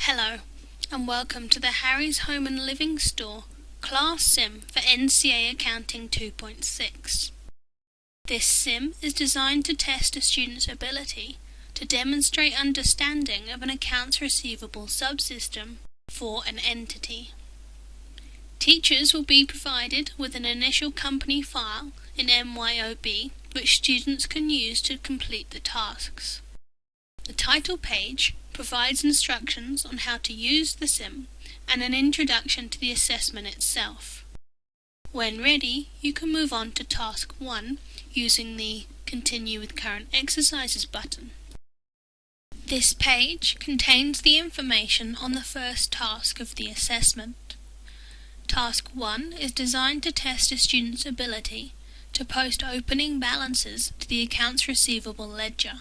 Hello, and welcome to the Harry's Home and Living Store Class Sim for NCA Accounting 2.6. This sim is designed to test a student's ability to demonstrate understanding of an accounts receivable subsystem for an entity. Teachers will be provided with an initial company file in MYOB which students can use to complete the tasks. The title page provides instructions on how to use the sim and an introduction to the assessment itself. When ready, you can move on to Task 1 using the Continue with Current Exercises button. This page contains the information on the first task of the assessment. Task 1 is designed to test a student's ability to post opening balances to the accounts receivable ledger.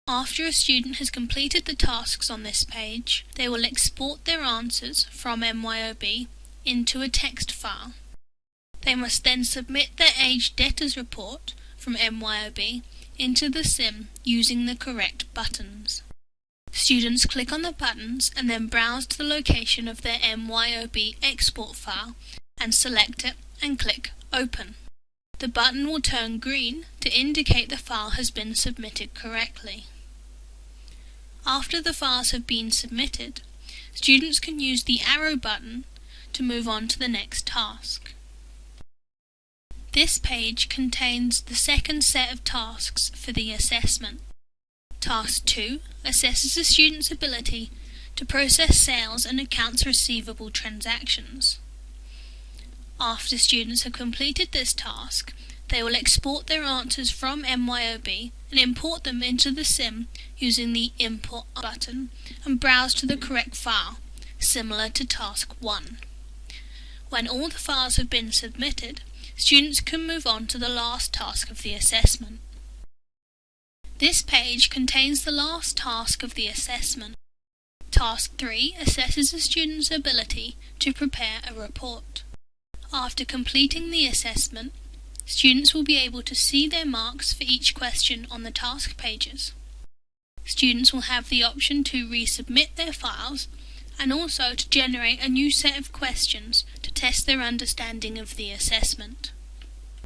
After a student has completed the tasks on this page, they will export their answers from MYOB into a text file. They must then submit their Age Debtors report from MYOB into the sim using the correct buttons. Students click on the buttons and then browse to the location of their MYOB export file and select it and click Open. The button will turn green to indicate the file has been submitted correctly. After the files have been submitted, students can use the arrow button to move on to the next task. This page contains the second set of tasks for the assessment. Task 2 assesses a student's ability to process sales and accounts receivable transactions. After students have completed this task, they will export their answers from MYOB and import them into the sim using the Import button and browse to the correct file, similar to Task 1. When all the files have been submitted, students can move on to the last task of the assessment. This page contains the last task of the assessment. Task 3 assesses a student's ability to prepare a report. After completing the assessment, students will be able to see their marks for each question on the task pages. Students will have the option to resubmit their files and also to generate a new set of questions to test their understanding of the assessment.